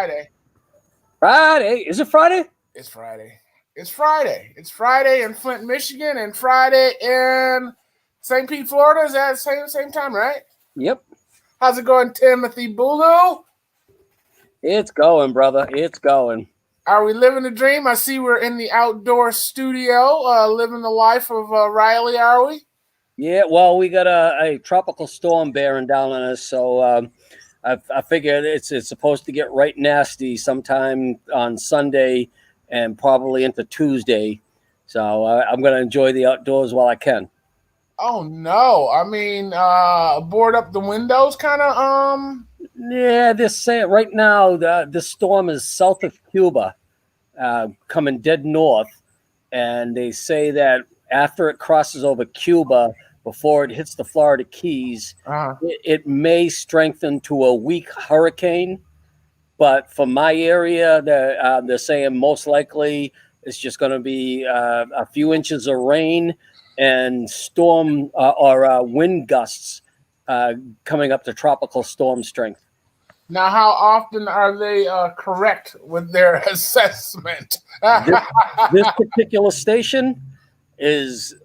Friday. Friday? Is it Friday? It's Friday. It's Friday. It's Friday in Flint, Michigan, and Friday in St. Pete, Florida. Is that same time, right? Yep. How's it going, Timothy Bulu? It's going, brother. It's going. Are we living the dream? I see we're in the outdoor studio, living the life of Riley, are we? Yeah, well, we got a tropical storm bearing down on us, so I figured it's supposed to get right nasty sometime on Sunday and probably into Tuesday. So I'm going to enjoy the outdoors while I can. Oh, no. I mean, board up the windows kind of, Yeah, they're saying right now the storm is south of Cuba, coming dead north. And they say that after it crosses over Cuba, before it hits the Florida Keys, it may strengthen to a weak hurricane. But for my area, they're saying most likely it's just going to be a few inches of rain and storm or wind gusts coming up to tropical storm strength. Now, how often are they correct with their assessment? This particular station is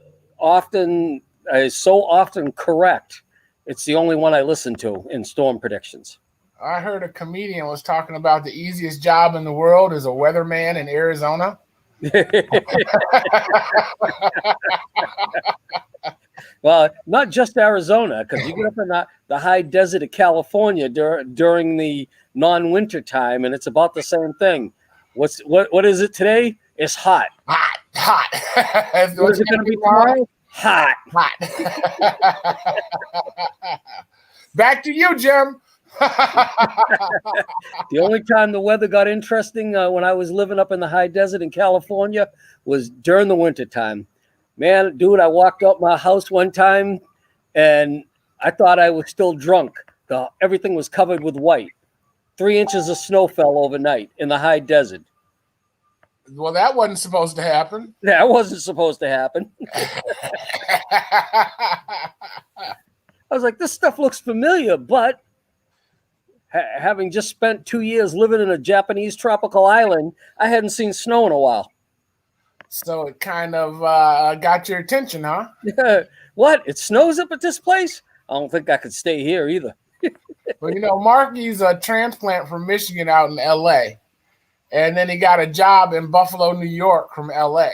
so often correct. It's the only one I listen to in storm predictions. I heard a comedian was talking about the easiest job in the world is a weatherman in Arizona. Well, not just Arizona, because you get up in the high desert of California during the non-winter time, and it's about the same thing. What is it today? It's hot. Hot. What is it going to be tomorrow? Hot. Back to you, Jim. The only time the weather got interesting when I was living up in the high desert in California was during the winter time. Man, dude, I walked out my house one time and I thought I was still drunk. Everything was covered with white. 3 inches of snow fell overnight in the high desert. Well, that wasn't supposed to happen. That wasn't supposed to happen. I was like, this stuff looks familiar, but having just spent 2 years living in a Japanese tropical island, I hadn't seen snow in a while. So it kind of got your attention, huh? What? It snows up at this place? I don't think I could stay here either. Well, Marky's a transplant from Michigan out in L.A., and then he got a job in Buffalo, New York from L.A.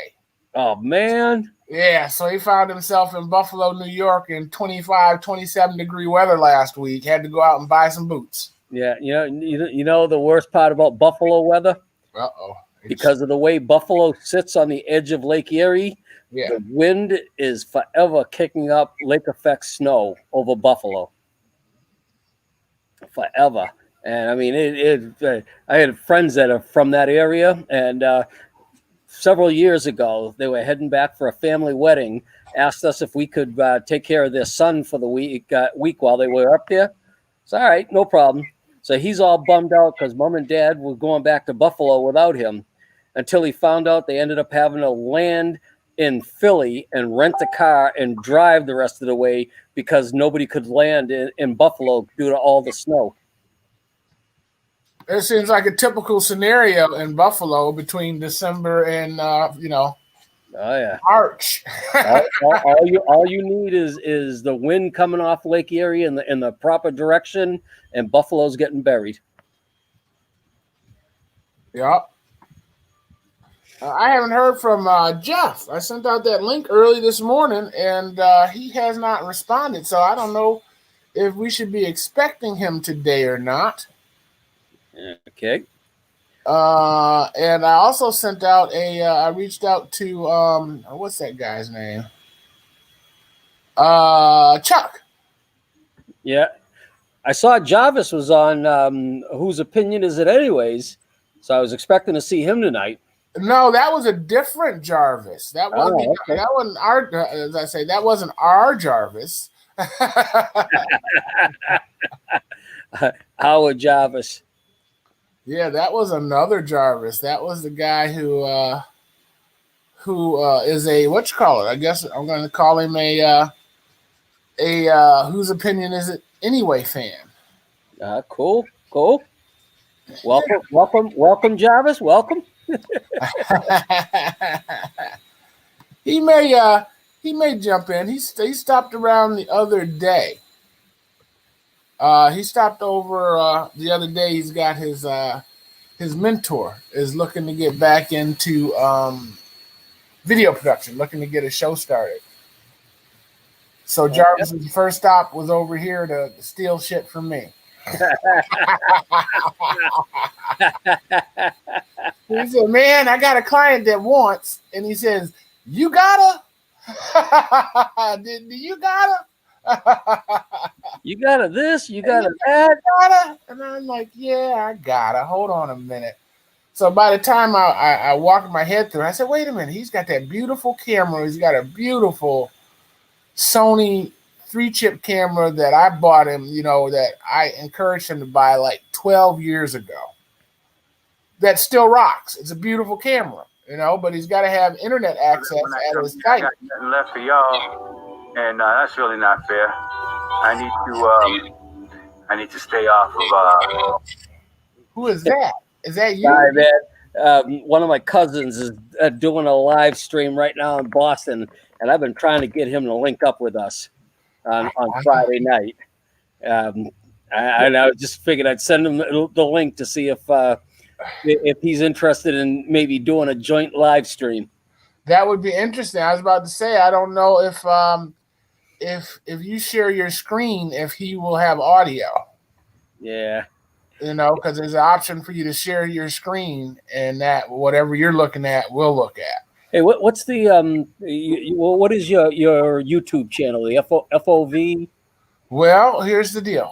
Oh, man. Yeah, so he found himself in Buffalo, New York in 25, 27-degree weather last week. Had to go out and buy some boots. Yeah, you know the worst part about Buffalo weather? Uh-oh. Because of the way Buffalo sits on the edge of Lake Erie, The wind is forever kicking up lake effect snow over Buffalo. Forever. And I mean, I had friends that are from that area, and several years ago, they were heading back for a family wedding, asked us if we could take care of their son for the week while they were up there. It's all right, no problem. So he's all bummed out because mom and dad were going back to Buffalo without him, until he found out they ended up having to land in Philly and rent a car and drive the rest of the way because nobody could land in Buffalo due to all the snow. It seems like a typical scenario in Buffalo between December and Oh yeah, March. all you need is the wind coming off Lake Erie in the proper direction, and Buffalo's getting buried. Yeah. I haven't heard from Jeff. I sent out that link early this morning, and he has not responded. So I don't know if we should be expecting him today or not. Okay. And I also sent out I reached out to what's that guy's name? Chuck. Yeah. I saw Jarvis was on Whose Opinion Is It Anyways? So I was expecting to see him tonight. No, that was a different Jarvis. That wasn't that wasn't our as I say, that wasn't our Jarvis. Howard Jarvis. Yeah, that was another Jarvis. That was the guy who is a I guess I'm going to call him a Whose Opinion Is It Anyway fan. Cool. Welcome, Jarvis. Welcome. he may jump in. He stopped around the other day. He stopped over the other day. He's got his mentor is looking to get back into video production, looking to get a show started. So Jarvis's first stop was over here to steal shit from me. He said, "Man, I got a client that wants," and he says, "You gotta, do you gotta, you gotta this, you gotta that, gotta," and I'm like, "Yeah, I gotta." Hold on a minute. So by the time I walked my head through, I said, "Wait a minute, he's got that beautiful camera. He's got a beautiful Sony 3-chip camera that I bought him, that I encouraged him to buy like 12 years ago. That still rocks. It's a beautiful camera, but he's got to have internet access at his site." I got nothing left for y'all, and that's really not fair. I need to stay off of. Who is that? Is that you? Sorry, man. One of my cousins is doing a live stream right now in Boston, and I've been trying to get him to link up with us on Friday night. I just figured I'd send him the link to see if he's interested in maybe doing a joint live stream. That would be interesting. I was about to say, I don't know if you share your screen, if he will have audio. Yeah. Because there's an option for you to share your screen, and that whatever you're looking at, we'll look at. Hey, what's the what is your YouTube channel? The FOV? Well, here's the deal.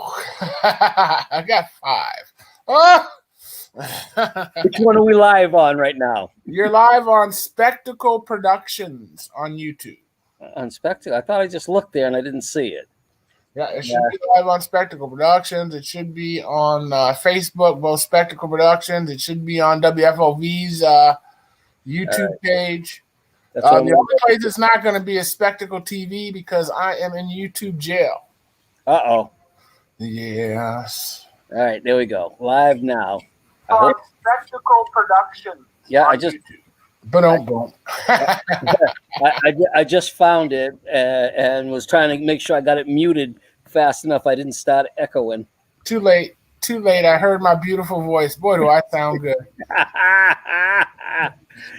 I got 5. Oh! Which one are we live on right now? You're live on Spectacle Productions on YouTube. On Spectacle? I thought I just looked there and I didn't see it. Yeah, it should be live on Spectacle Productions. It should be on Facebook, both Spectacle Productions. It should be on WFOV's YouTube page. The only place it's not going to be is Spectacle TV because I am in YouTube jail. Uh-oh. Yes. All right, there we go. Live now. Spectacle Productions. Yeah, I just... Boom. I just found it and was trying to make sure I got it muted fast enough I didn't start echoing. Too late. I heard my beautiful voice. Boy, do I sound good.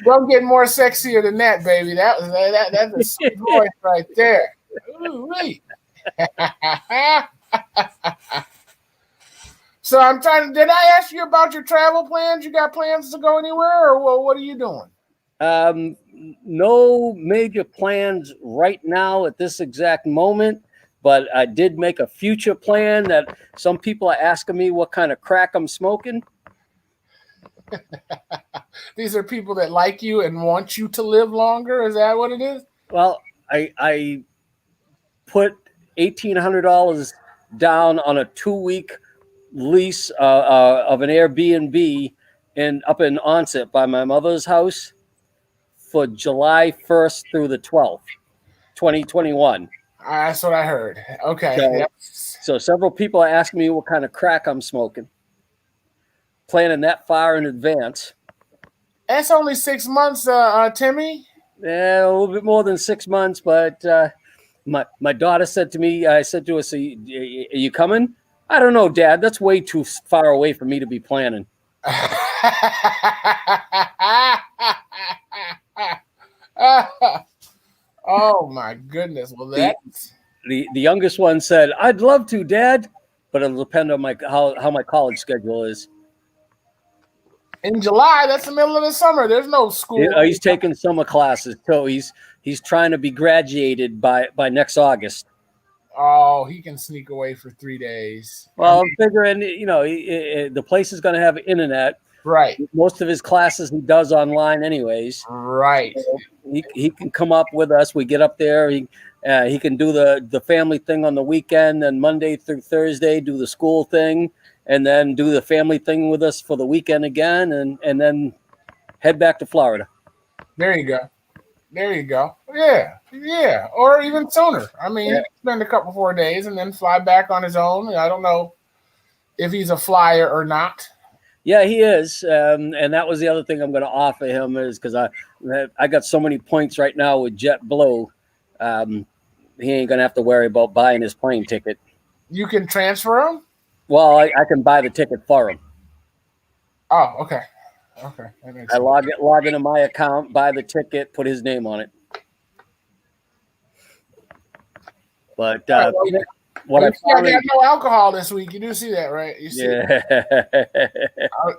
Don't get more sexier than that, baby. That's a sweet voice right there. Ooh-wee. So I'm did I ask you about your travel plans? You got plans to go anywhere, or what are you doing? No major plans right now at this exact moment, but I did make a future plan that some people are asking me what kind of crack I'm smoking. These are people that like you and want you to live longer. Is that what it is? Well, I put $1,800 down on a 2-week lease of an Airbnb up in Onset by my mother's house for July 1st through the 12th, 2021. That's what I heard. Okay. So several people are asking me what kind of crack I'm smoking. Planning that far in advance. That's only 6 months, Timmy. Yeah, a little bit more than 6 months, but my daughter said to me, I said to her, "So are you coming?" "I don't know, Dad. That's way too far away for me to be planning." Oh my goodness! Well, that's the youngest one said, "I'd love to, Dad, but it'll depend on how my college schedule is." In July, that's the middle of the summer. There's no school. He's taking summer classes, so he's trying to be graduated by next August. Oh, he can sneak away for 3 days. Well, I'm figuring, the place is going to have internet. Right. Most of his classes he does online anyways. Right. So he can come up with us. We get up there. He can do the family thing on the weekend, and Monday through Thursday do the school thing, and then do the family thing with us for the weekend again, and then head back to Florida. There you go. Yeah. Or even sooner. I mean, he can spend a couple 4 days and then fly back on his own. I don't know if he's a flyer or not. Yeah, he is, and that was the other thing I'm going to offer him is because I got so many points right now with JetBlue. He ain't going to have to worry about buying his plane ticket. You can transfer them? Well, I can buy the ticket for him. Oh, okay. Okay. That makes I sense. log into my account, buy the ticket, put his name on it. But All right, well, what I got no alcohol this week. You do see that, right? You see. yeah,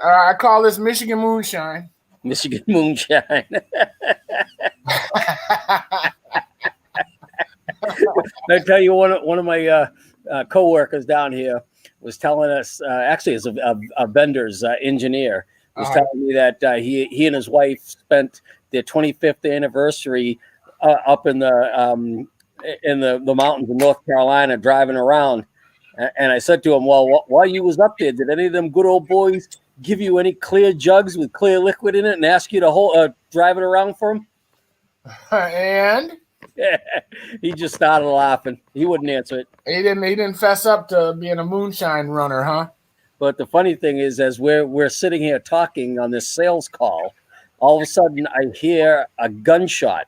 I call this Michigan moonshine. Michigan moonshine. I tell you, one of my coworkers down here was telling us, actually, as a vendor's engineer, was telling me that he and his wife spent their 25th anniversary up in the mountains of North Carolina driving around. And I said to him, well, while you was up there, did any of them good old boys give you any clear jugs with clear liquid in it and ask you to drive it around for them? And he just started laughing. He wouldn't answer it. He didn't fess up to being a moonshine runner, huh? But the funny thing is, as we're sitting here talking on this sales call, all of a sudden I hear a gunshot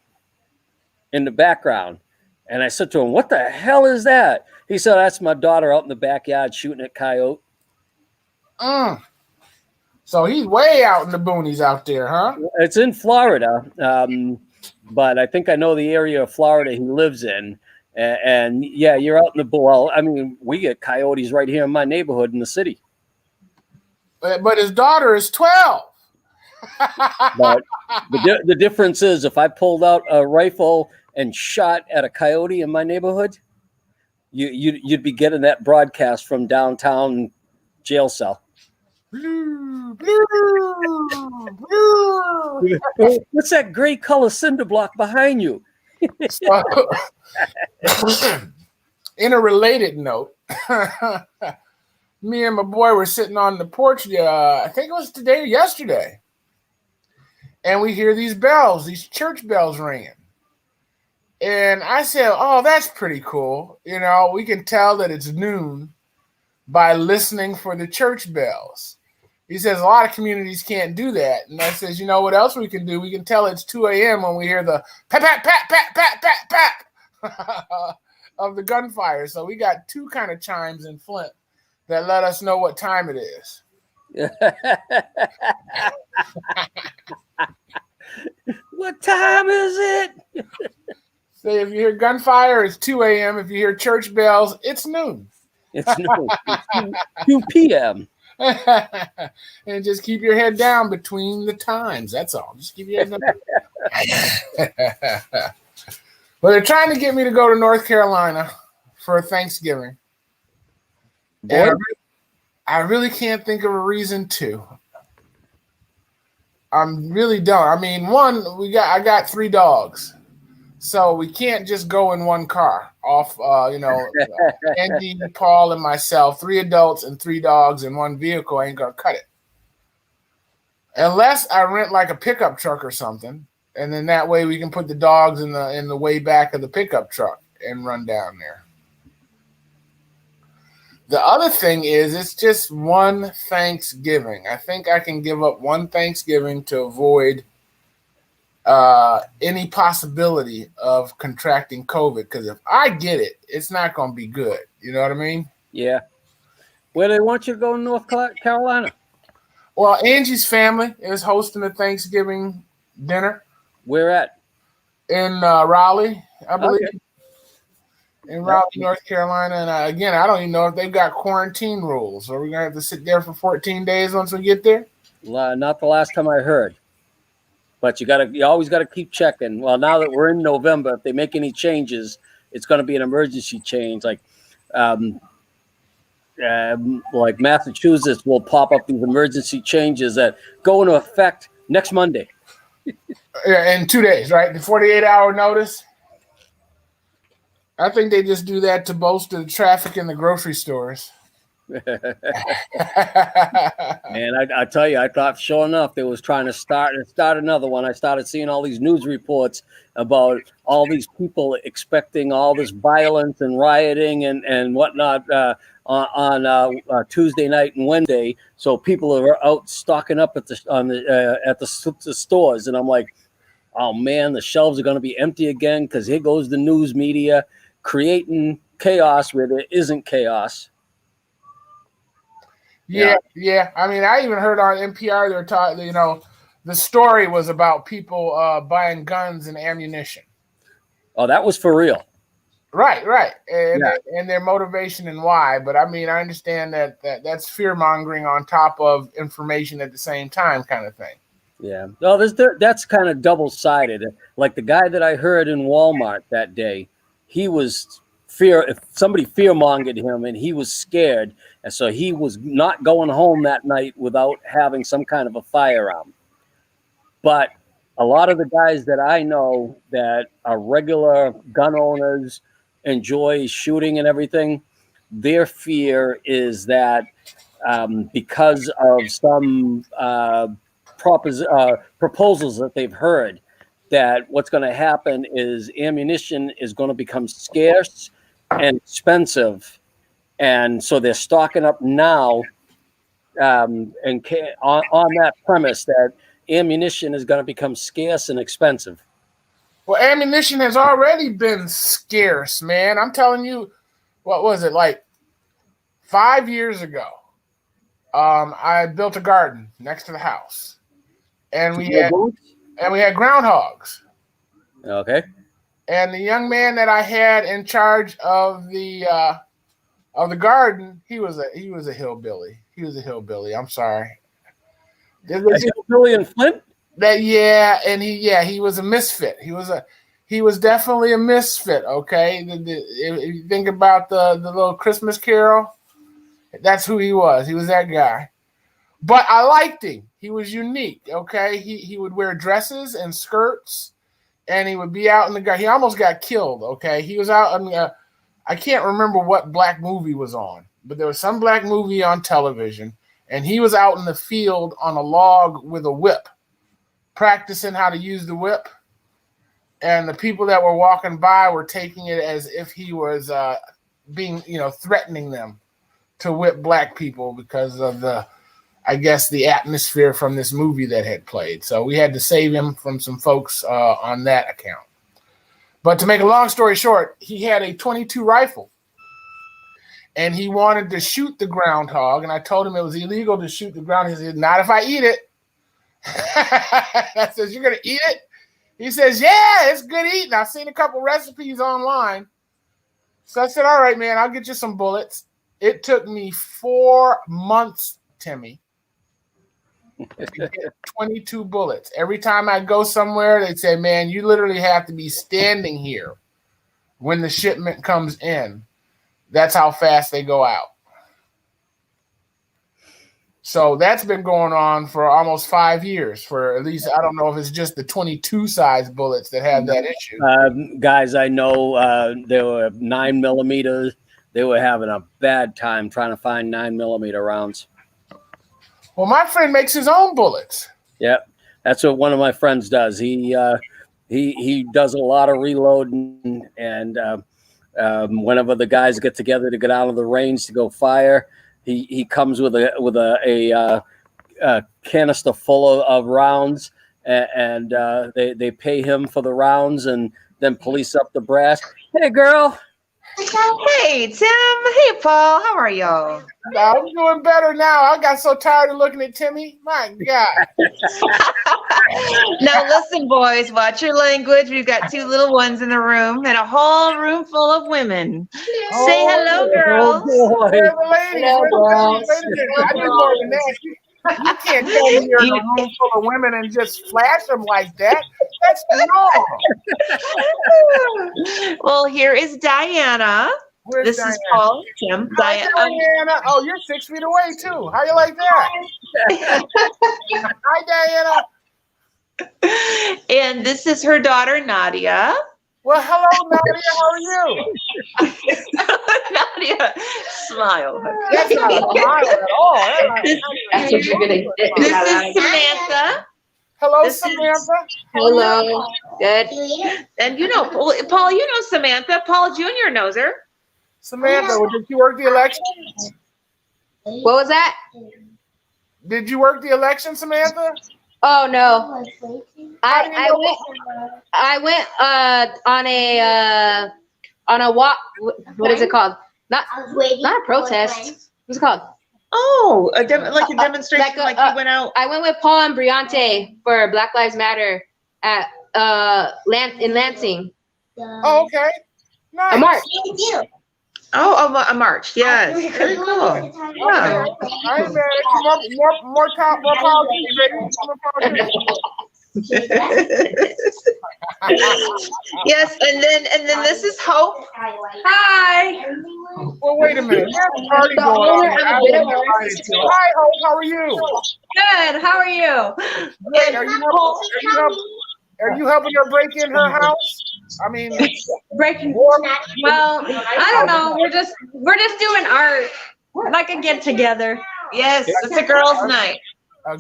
in the background. And I said to him, what the hell is that? He said, that's my daughter out in the backyard shooting at coyote. So he's way out in the boonies out there, huh? It's in Florida. But I think I know the area of Florida he lives in. And yeah, you're out in the well. I mean, we get coyotes right here in my neighborhood in the city. But his daughter is 12. But the difference is, if I pulled out a rifle and shot at a coyote in my neighborhood, you'd be getting that broadcast from downtown jail cell. What's that gray color cinder block behind you? So, in a related note, me and my boy were sitting on the porch. I think it was today or yesterday, and we hear these bells, these church bells ringing. And I said, "Oh, that's pretty cool. You know, we can tell that it's noon by listening for the church bells." He says a lot of communities can't do that. And I says, you know what else we can do? We can tell it's 2 a.m. when we hear the pat, pat, pat, pat, pat, pat, pat of the gunfire. So we got two kind of chimes in Flint that let us know what time it is. What time is it? Say if you hear gunfire, it's 2 a.m. If you hear church bells, it's noon. It's noon. It's 2 p.m. And just keep your head down between the times. That's all. Just keep your head down. Well, they're trying to get me to go to North Carolina for Thanksgiving. And I really can't think of a reason to. I'm really don't. I mean, I got 3 dogs. So we can't just go in one car off, Andy, Paul, and myself, 3 adults and 3 dogs in one vehicle ain't going to cut it. Unless I rent like a pickup truck or something. And then that way we can put the dogs in the way back of the pickup truck and run down there. The other thing is it's just one Thanksgiving. I think I can give up one Thanksgiving to avoid any possibility of contracting COVID, because if I get it, it's not going to be good. You know what I mean? Yeah. Where they want you to go in North Carolina? Well, Angie's family is hosting a Thanksgiving dinner. Where at? In Raleigh, I believe. Okay. In Raleigh, North Carolina. And again, I don't even know if they've got quarantine rules. Are we going to have to sit there for 14 days once we get there? Not the last time I heard. But you always got to keep checking. Well, now that we're in November, if they make any changes, it's going to be an emergency change. Like Massachusetts will pop up these emergency changes that go into effect next Monday. Yeah, in 2 days, right? The 48-hour notice. I think they just do that to bolster the traffic in the grocery stores. And I tell you, I thought sure enough they was trying to start another one. I started seeing all these news reports about all these people expecting all this violence and rioting and whatnot on Tuesday night and Wednesday. So people are out stocking up at the stores, and I'm like, oh man, the shelves are going to be empty again because here goes the news media creating chaos where there isn't chaos. Yeah. I mean, I even heard on NPR they were talking. The story was about people buying guns and ammunition. Oh, that was for real. Right, and their motivation and why. But I mean, I understand that's fear mongering on top of information at the same time, kind of thing. Yeah, well, that's kind of double sided. Like the guy that I heard in Walmart that day, he was if somebody fear mongered him, and he was scared, and so he was not going home that night without having some kind of a firearm. But a lot of the guys that I know that are regular gun owners, enjoy shooting and everything, their fear is that because of some proposals that they've heard, that what's going to happen is ammunition is going to become scarce and expensive, and so they're stocking up now, and on that premise that ammunition is going to become scarce and expensive. Well, ammunition has already been scarce, man. I'm telling you, what was it, like 5 years ago? I built a garden next to the house, and we had groundhogs. Okay. And the young man that I had in charge of the garden, he was a hillbilly. He was a hillbilly. I'm sorry. A hillbilly in Flint? And he was a misfit. He was definitely a misfit. Okay, if you think about the little Christmas Carol, that's who he was. He was that guy. But I liked him. He was unique. Okay, he would wear dresses and skirts, and he would be out in the garden. He almost got killed. Okay, he was out. I mean, I can't remember what black movie was on, but there was some black movie on television, and he was out in the field on a log with a whip, practicing how to use the whip. And the people that were walking by were taking it as if he was threatening them to whip black people because of the atmosphere from this movie that had played. So we had to save him from some folks on that account. But to make a long story short, he had a .22 rifle, and he wanted to shoot the groundhog. And I told him it was illegal to shoot the groundhog. He said, "Not if I eat it." I said, "You're going to eat it?" He says, "Yeah, it's good eating. I've seen a couple recipes online." So I said, "All right, man, I'll get you some bullets." It took me 4 months, Timmy, to get 22 bullets. Every time I go somewhere, they say, "Man, you literally have to be standing here when the shipment comes in." That's how fast they go out. So that's been going on for almost 5 years. For at least, I don't know if it's just the 22 size bullets that have that issue. Guys, I know there were 9mm. They were having a bad time trying to find 9mm rounds. Well, my friend makes his own bullets. Yeah, that's what one of my friends does. He does a lot of reloading, and whenever the guys get together to get out of the range to go fire, he comes with a canister full of rounds, and they pay him for the rounds and then police up the brass. Hey, girl. Hey, Tim. Hey, Paul. How are y'all? I'm doing better now. I got so tired of looking at Timmy. My God. Now, listen, boys, watch your language. We've got 2 little ones in the room and a whole room full of women. Say hello, girls. Where are the ladies? I do more than that. You can't tell me you're in a room full of women and just flash them like that. That's wrong. Well, here is Diana. Where's This is Paul, Tim. Diana. Oh, you're 6 feet away, too. How you like that? Hi, Diana. And this is her daughter, Nadia. Well, hello, Nadia. How are you? Nadia, smile. That's not a smile at all. That's what you're gonna get. This is Samantha. Hello, This is- Samantha. Hello. Good. And you know, Paul, you know Samantha. Paul Jr. knows her. Samantha, did you work the election? What was that? Did you work the election, Samantha? Oh no. I went on a walk. What is it called? Not a protest. What's it called? Oh, like a demonstration, you went out. I went with Paul and Briante for Black Lives Matter at in Lansing. Oh, okay. Nice. A march. Oh, a march. Yes. Very cool. Yeah. I ain't mad at you. More power to you, baby. More power to you. Yes, and then this is Hope. Hi. Well, wait a minute. There's a party going on. I wasn't invited to. Hi, Hope. How are you? Good. How are you? Great. Are you helping her break in her house? I mean, Breaking. Well, I don't know. We're just doing art, like a get together. Yes, it's a girls' night.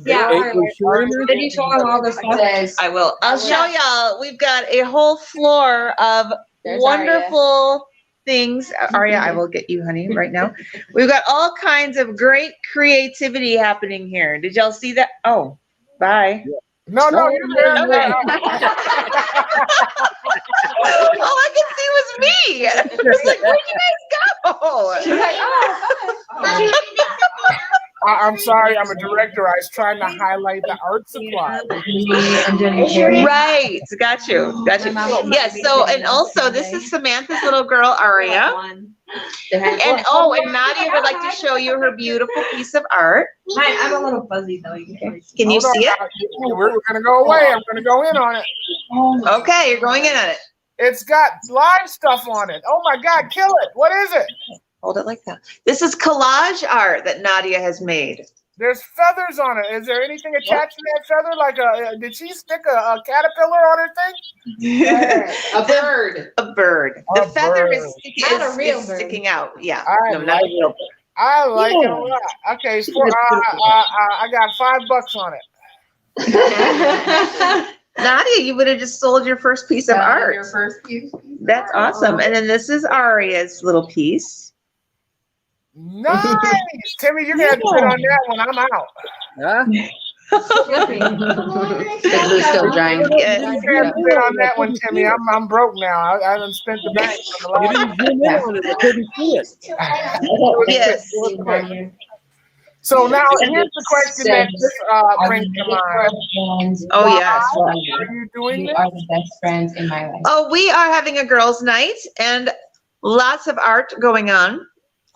Yeah. Did you show them all the stuff? I will. I'll show y'all. We've got a whole floor of There's wonderful things. Aria, I will get you, honey, right now. We've got all kinds of great creativity happening here. Did y'all see that? Oh, bye. No, you're there. Okay. All I could see was me. It's like, where'd you guys go? She's like, I'm sorry. I'm a director. I was trying to highlight the art supply. Right. Got you. Yes. So, and also, this is Samantha's little girl, Aria. And Nadia would like to show you her beautiful piece of art. I'm a little fuzzy though. Can you see it? We're going to go away. I'm going to go in on it. Okay, you're going in on it. It's got live stuff on it. Oh my God, kill it. What is it? Hold it like that. This is collage art that Nadia has made. There's feathers on it. Is there anything attached to that feather? Like did she stick a caterpillar on her thing? A bird. A bird. The feather is Not a real bird. sticking out. Yeah. I Not a real bird. I like it a lot. Okay, so, I got $5 on it. Nadia, you would have just sold your first piece of art. Your first piece. That's awesome. And then this is Aria's little piece. Nice, Timmy. You're gonna have to sit on that one. I'm out. Huh? It's still drying. You're gonna have to sit on that one, Timmy. I'm broke now. I haven't spent the bank. You didn't zoom in on it. I couldn't see it. Yes. So now here's the question that brings to mind. Oh, yes. Are you doing You this? are the best friends in my life. Oh, we are having a girls' night and lots of art going on.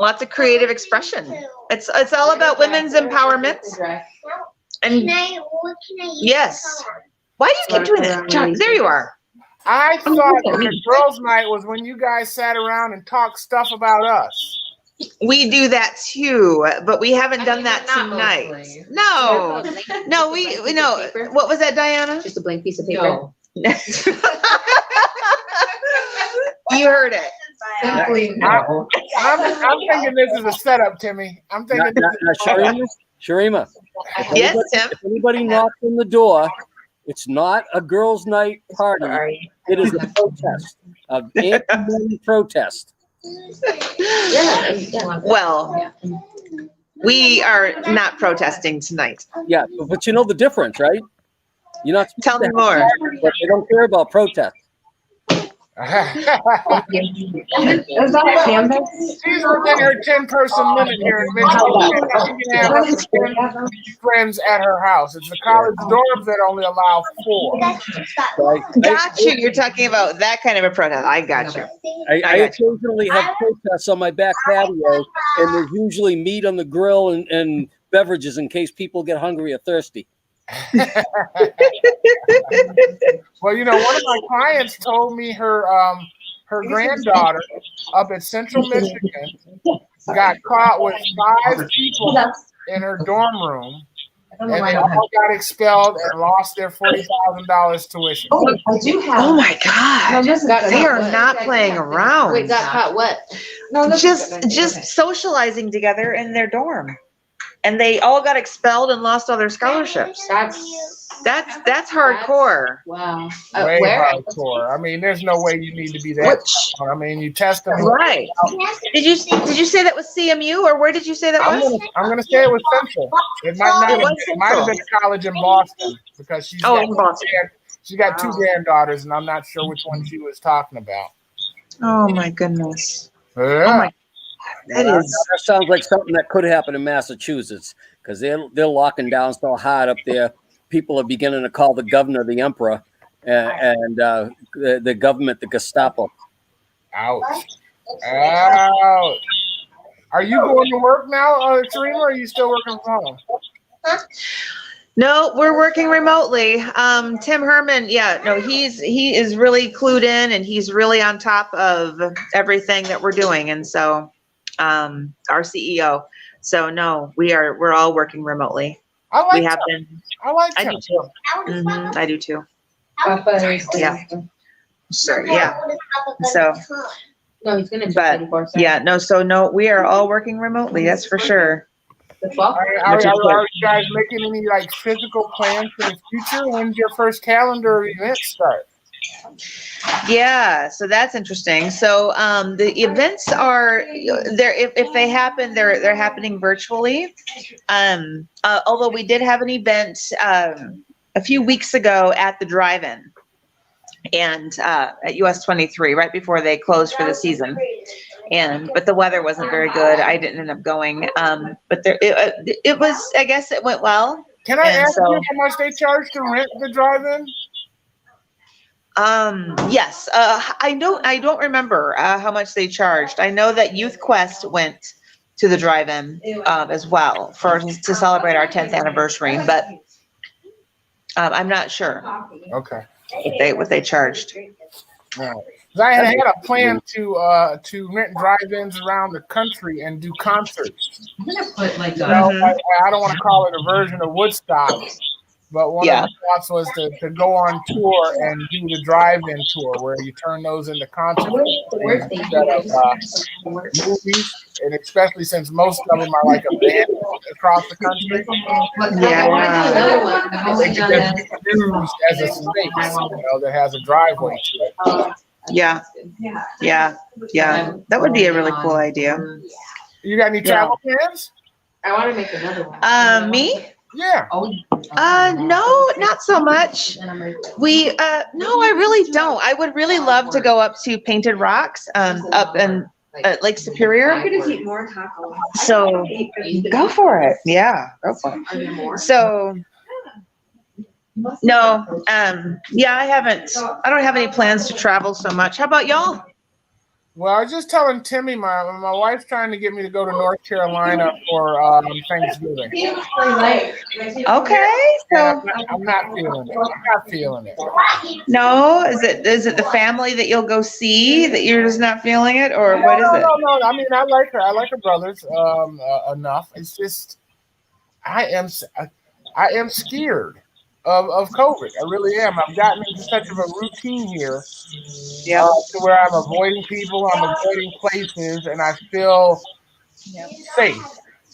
Lots of creative expression. It's all about women's empowerment. And yes. Why do you keep doing that? John, there you are. I thought that the girls' night was when you guys sat around and talked stuff about us. We do that too, but we haven't done that tonight. No, we no. What was that, Diana? Just a blank piece of paper. You heard it. Simply no. I'm thinking this is a setup, Timmy. I'm thinking this is a setup. Sharima, Yes, Tim. if anybody knocks on the door, it's not a girls' night party. It is a protest, an anti-women protest. Well, we are not protesting tonight. Yeah, but you know the difference, right? You're not supposed Tell to me more. have parties, but they don't care about protests. Is that a canvas? She's within her 10-person limit here in Mitchell. She can have up to 10 friends at her house. It's the college dorms that only allow 4. Got you. You're talking about that kind of a protest. I got you. I occasionally have protests on my back patio, and there's usually meat on the grill and beverages in case people get hungry or thirsty. Well, you know, one of my clients told me her granddaughter up at Central Michigan got caught with 5 people in her dorm room and they all got expelled and lost their $40,000 tuition. Oh, I do have. Oh my God. Got They are caught not what? playing around. Wait, got caught what? No, that's Just socializing together in their dorm. And they all got expelled and lost all their scholarships. That's hardcore. Wow. Way Where? hardcore. I mean, there's no way you need to be that. I mean, you test them. Right. Did you say that was CMU, or where did you say that was? I'm gonna say it was Central. It might have been a college in Boston because she's in Boston. She's got two granddaughters, and I'm not sure which one she was talking about. Oh my goodness. Yeah. Oh my. That sounds like something that could happen in Massachusetts, because they're locking down so hard up there. People are beginning to call the governor the emperor, and the government the Gestapo. Ouch. Ouch. Are you going to work now, Tarima, or are you still working from home? No, we're working remotely. Tim Herman, he is really clued in, and he's really on top of everything that we're doing. And so, our CEO. So no, we're all working remotely. I like we have him. been. I do too. I do too. Yeah. Sure. Yeah. So. No, he's gonna. So no, we are all working remotely. That's for sure. Are you guys making any like physical plans for the future? When's your first calendar event start? Yeah, so that's interesting. So the events are there. If they happen, they're happening virtually. Although we did have an event a few weeks ago at the drive-in and at US 23, right before they closed for the season. But the weather wasn't very good. I didn't end up going. But it was. I guess it went well. Can I ask you how much they charge to rent the drive-in? Yes. I don't remember how much they charged. I know that Youth Quest went to the drive-in as well to celebrate our 10th anniversary, but I'm not sure. Okay. What they charged. Right. I had a plan to rent drive-ins around the country and do concerts. I'm gonna put like I don't want to call it a version of Woodstock, but one of the thoughts was to go on tour and do the drive-in tour where you turn those into concerts instead of movies, and especially since most of them are like a band across the country. They can just be used as a space, that has a driveway to it. Yeah. That would be a really cool idea. You got any travel plans? I want to make another one. Me? Yeah. No, not so much. No, I really don't. I would really love to go up to Painted Rocks, up in Lake Superior. I'm gonna eat more tacos. So go for it. Yeah, go for it. Are there more? So no, I haven't. I don't have any plans to travel so much. How about y'all? Well, I was just telling Timmy, my wife's trying to get me to go to North Carolina for Thanksgiving. Okay, so I'm not feeling it. No, is it the family that you'll go see that you're just not feeling it, or what is it? No. I mean, I like her. I like her brothers enough. It's just I am scared of COVID. I really am. I've gotten into such of a routine here, to where I'm avoiding people, I'm avoiding places, and I feel safe.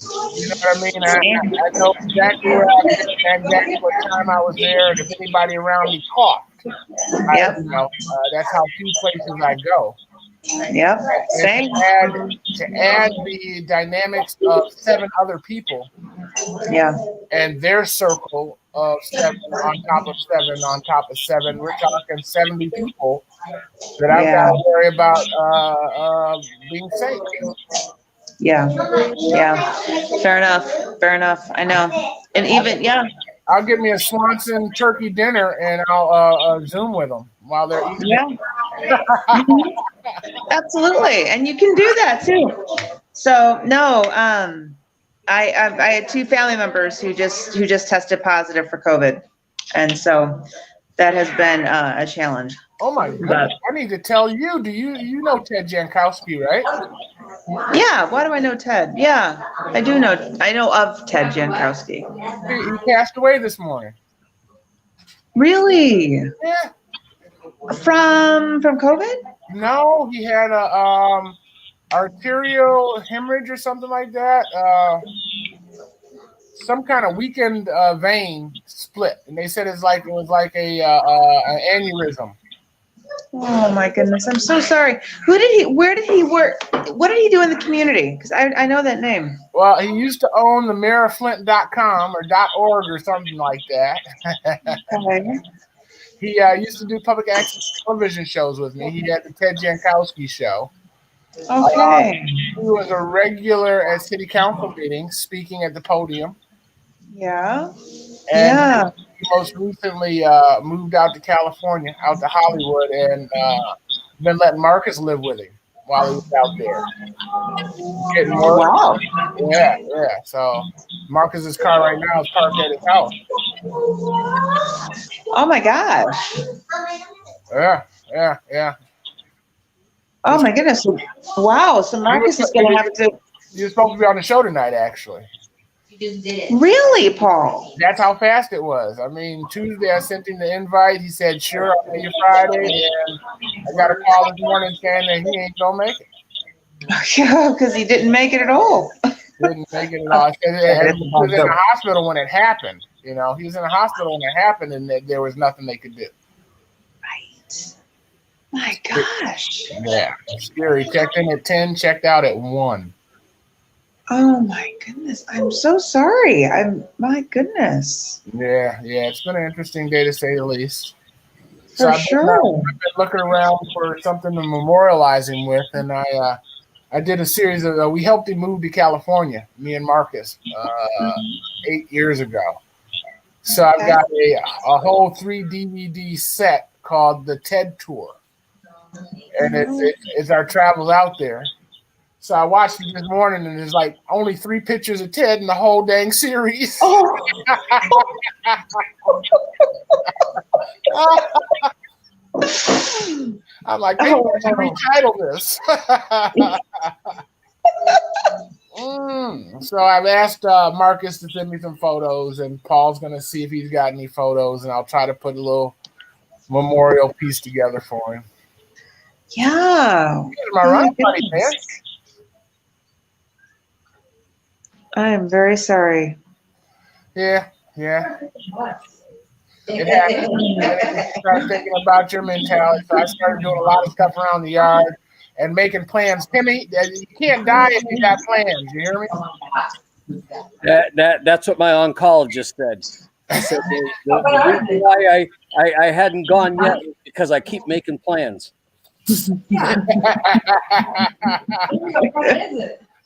You know what I mean? I know exactly where I've been, exactly what time I was there, and if anybody around me coughed. That's how few places I go. Yep. Same. To add the dynamics of 7 other people. Yeah. And their circle of 7 on top of 7 on top of 7. We're talking 70 people that I've got to worry about being safe. Yeah. Fair enough. I know. And even, I'll give me a Swanson turkey dinner and I'll Zoom with them while they're eating. Yeah. Absolutely. And you can do that too. So no, I had 2 family members who just tested positive for COVID. And so that has been a challenge. Oh my goodness! I need to tell you. Do you know Ted Jankowski, right? Yeah. Why do I know Ted? Yeah, I do know. I know of Ted Jankowski. He passed away this morning. Really? Yeah. From COVID? No, he had a arterial hemorrhage or something like that. Some kind of weakened vein split, and they said it was like a an aneurysm. Oh my goodness! I'm so sorry. Who did he? Where did he work? What did he do in the community? Because I know that name. Well, he used to own the mayoroflint.com or .org or something like that. Okay. He used to do public access television shows with me. He had the Ted Jankowski show. Okay. He was a regular at city council meetings, speaking at the podium. Yeah. And Yeah. he most recently moved out to California, out to Hollywood, and been letting Marcus live with him while he was out there. Getting work. Wow. Yeah. So Marcus's car right now is parked at his house. Oh my gosh. Yeah. Oh my goodness. Wow. So Marcus is going to have to. You're supposed to be on the show tonight, actually. You just did it. Really, Paul? That's how fast it was. I mean, Tuesday I sent him the invite. He said, "Sure, I'll see you Friday." And I got a call this morning saying that he ain't gonna make it. Yeah, because he didn't make it at all. Didn't make it at all. He was in the hospital when it happened. He was in the hospital when it happened, and there was nothing they could do. Right. My gosh. Yeah, scary. Checked in at 10, checked out at 1. Oh my goodness. I'm so sorry. My goodness. Yeah. It's been an interesting day to say the least. For I've sure. been looking around for something to memorialize him with, and I did a series of. We helped him move to California, me and Marcus, 8 years ago. So I've got a whole 3 DVD set called the TED Tour, and it's our travels out there. So I watched it this morning, and there's like only 3 pictures of Ted in the whole dang series. Oh. I'm like, maybe I should retitle this. So I've asked Marcus to send me some photos, and Paul's going to see if he's got any photos, and I'll try to put a little memorial piece together for him. Yeah. Am I right, buddy, man? I am very sorry. Yeah. It happened. I started thinking about your mentality, so I started doing a lot of stuff around the yard and making plans. Timmy, you can't die if you got plans. You hear me? That's what my oncologist said. I said the reason why I hadn't gone yet was because I keep making plans.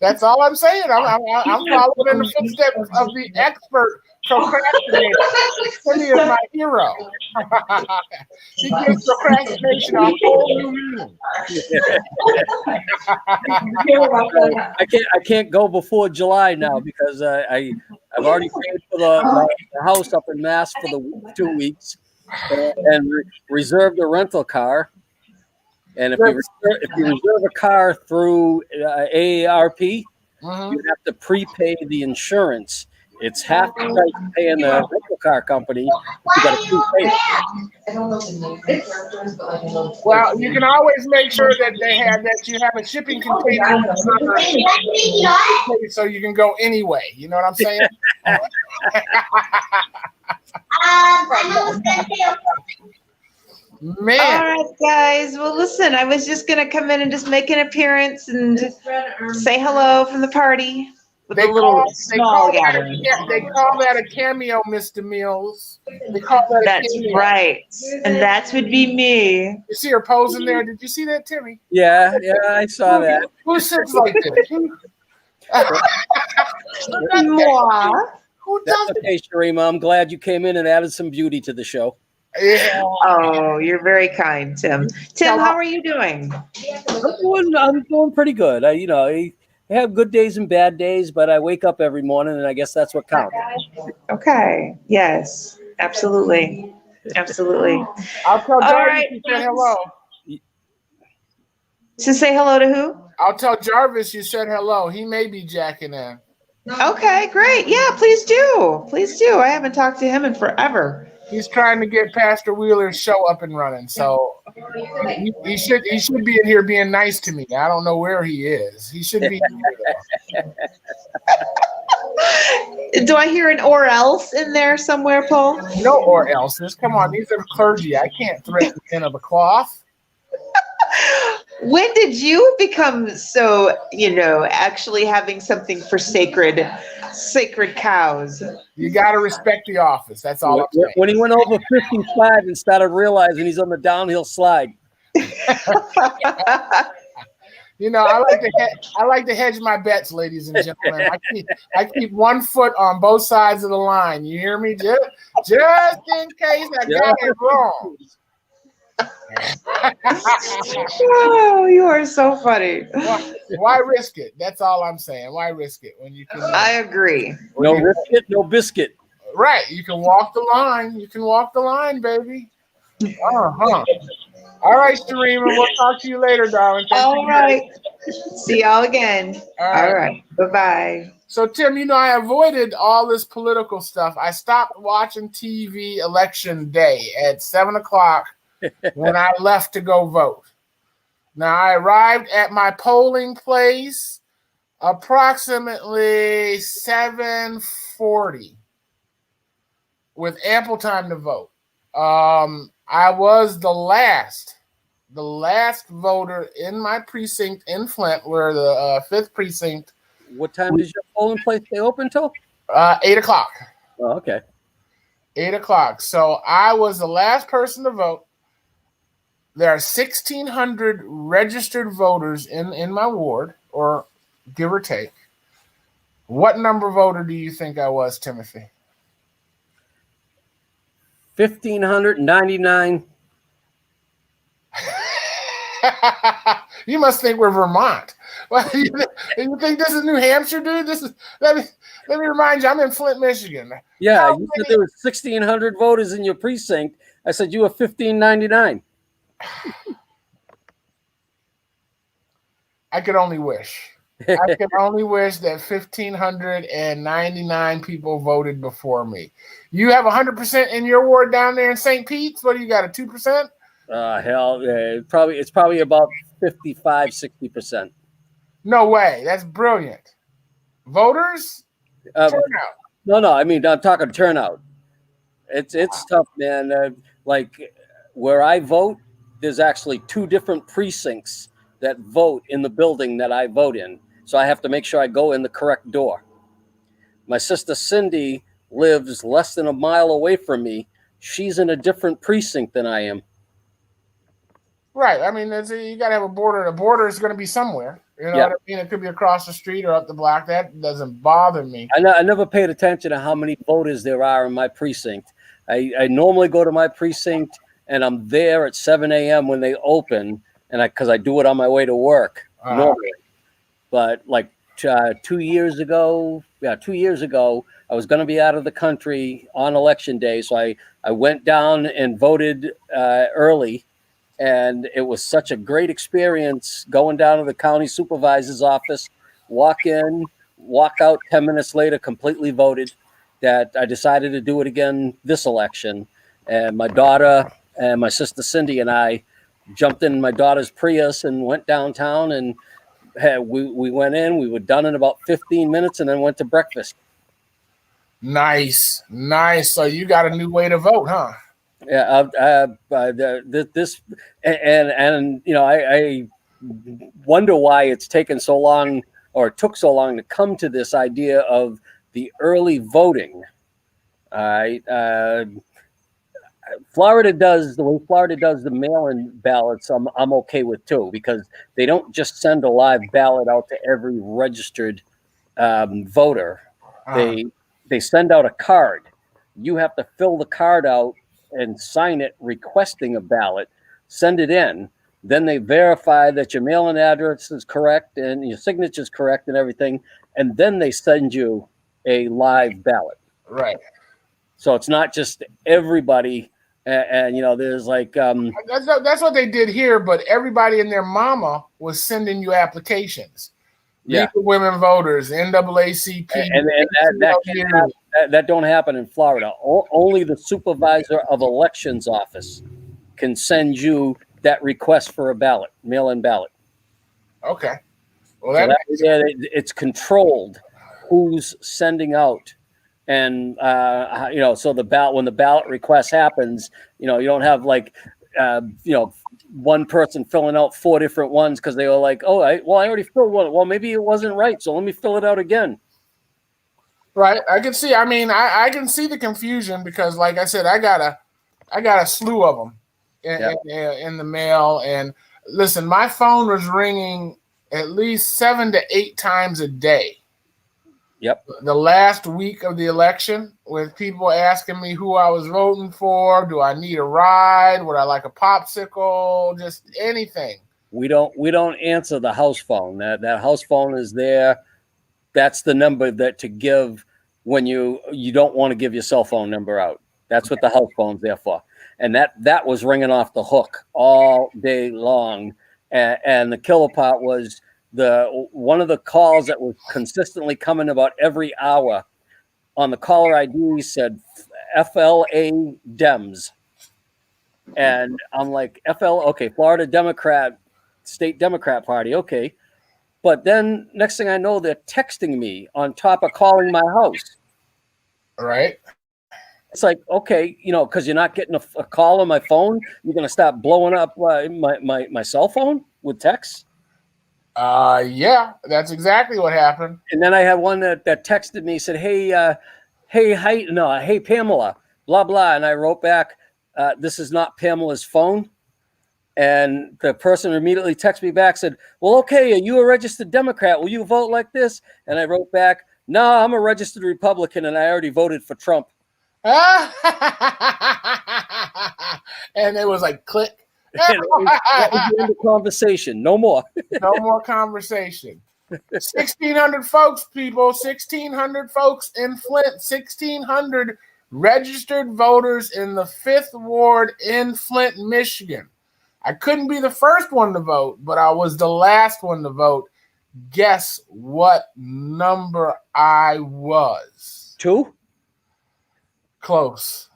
That's all I'm saying. I'm following in the footsteps of the expert procrastinator. Timmy is my hero. He gives procrastination a whole new meaning. I can't go before July now because I've already paid for the house up in Mass for the 2 weeks and reserved a rental car. And if you reserve a car through AARP, you have to prepay the insurance. It's half the price of paying the rental car company. You got to prepay it. Well, you can always make sure that you have a shipping container so you can go anyway. You know what I'm saying? Man. All right, guys. Well, listen, I was just going to come in and just make an appearance and say hello from the party. They call that a cameo, Mr. Mills. They call that That's cameo. Right. And that would be me. You see her posing there? Did you see that, Timmy? Yeah, I saw that. Who sits like this? Moi. Who does That's okay, Sharima. I'm glad you came in and added some beauty to the show. Yeah. Oh, you're very kind, Tim. Tim, how are you doing? I'm doing pretty good. I have good days and bad days, but I wake up every morning, and I guess that's what counts. Okay. Yes, absolutely. Absolutely. I'll tell All Jarvis right, you said hello. To say hello to who? I'll tell Jarvis you said hello. He may be jacking in. Okay, great. Yeah, please do. Please do. I haven't talked to him in forever. He's trying to get Pastor Wheeler's show up and running, so he should be in here being nice to me. I don't know where he is. He should be in here though. Do I hear an or else in there somewhere, Paul? No or else's. Come on, these are clergy. I can't threaten the end of a cloth. When did you become so, actually having something for sacred cows? You got to respect the office. That's all I'm saying. When he went over 55 and started realizing he's on the downhill slide. I like to hedge my bets, ladies and gentlemen. I keep 1 foot on both sides of the line. You hear me? Just in case I got it wrong. Oh, you are so funny. Why risk it? That's all I'm saying. Why risk it when you can? I agree. No risk it, no biscuit. Right. You can walk the line. You can walk the line, baby. Uh-huh. All right, Sharima. We'll talk to you later, darling. All right. See y'all again. All right. Bye-bye. So, Tim, I avoided all this political stuff. I stopped watching TV election day at 7 o'clock when I left to go vote. Now, I arrived at my polling place approximately 7:40 with ample time to vote. I was the last voter in my precinct in Flint, where the 5th precinct. What time does your polling place stay open till? 8 o'clock. Oh, okay. 8 o'clock. So I was the last person to vote. There are 1,600 registered voters in my ward, or give or take. What number voter do you think I was, Timothy? 1,599. You must think we're Vermont. Well, you think this is New Hampshire, dude? Let me remind you, I'm in Flint, Michigan. Yeah, you said there was 1,600 voters in your precinct. I said you were 1,599. I could only wish. I could only wish that 1,599 people voted before me. You have 100% in your ward down there in St. Pete's? What do you got, a 2%? Hell, yeah, it's probably about 55, 60%. No way. That's brilliant. Voters? Turnout. No. I mean, I'm talking turnout. It's tough, man. Like where I vote, there's actually 2 different precincts that vote in the building that I vote in. So I have to make sure I go in the correct door. My sister Cindy lives less than a mile away from me. She's in a different precinct than I am. Right. I mean, you got to have a border. The border is going to be somewhere. You know what I mean? It could be across the street or up the block. That doesn't bother me. I never paid attention to how many voters there are in my precinct. I normally go to my precinct and I'm there at 7 a.m. when they open, and because I do it on my way to work normally. But like 2 years ago, I was going to be out of the country on election day, so I went down and voted early. And it was such a great experience going down to the county supervisor's office, walk in, walk out 10 minutes later, completely voted, that I decided to do it again this election. And my daughter and my sister Cindy and I jumped in my daughter's Prius and went downtown, and we went in. We were done in about 15 minutes and then went to breakfast. Nice. So you got a new way to vote, huh? Yeah, I wonder why it's taken so long, or it took so long to come to this idea of the early voting. Florida does the mail-in ballots. I'm okay with too, because they don't just send a live ballot out to every registered voter. They send out a card. You have to fill the card out and sign it requesting a ballot, send it in. Then they verify that your mail-in address is correct and your signature is correct and everything. And then they send you a live ballot. Right. So it's not just everybody and there's like That's what they did here, but everybody and their mama was sending you applications. Yeah. League of Women Voters, NAACP, and that don't happen in Florida. Only the supervisor of elections office can send you that request for a ballot, mail-in ballot. Okay. Well, it's controlled who's sending out, and so when the ballot request happens, you don't have like one person filling out 4 different ones because they were like, oh, I already filled one. Well, maybe it wasn't right, so let me fill it out again. Right. I can see. I mean, I can see the confusion because, like I said, I got a slew of them in the mail. And listen, my phone was ringing at least 7 to 8 times a day. Yep. The last week of the election, with people asking me who I was voting for, do I need a ride, would I like a popsicle, just anything. We don't answer the house phone. That house phone is there. That's the number to give when you don't want to give your cell phone number out. That's what the house phone's there for. And that was ringing off the hook all day long. And the killer part was one of the calls that was consistently coming about every hour on the caller ID said FLA Dems. And I'm like, okay, Florida Democrat, State Democrat Party, okay. But then next thing I know, they're texting me on top of calling my house. All right. It's like, okay, because you're not getting a call on my phone, you're going to stop blowing up my cell phone with texts? Yeah, that's exactly what happened. And then I had one that texted me, said, hey, Pamela, blah, blah. And I wrote back, this is not Pamela's phone. And the person immediately texted me back, said, well, okay, are you a registered Democrat? Will you vote like this? And I wrote back, no, I'm a registered Republican, and I already voted for Trump. And it was like, click. That was the end of conversation. No more. No more conversation. 1,600 folks, people. 1,600 folks in Flint. 1,600 registered voters in the 5th Ward in Flint, Michigan. I couldn't be the first one to vote, but I was the last one to vote. Guess what number I was? 2? Close.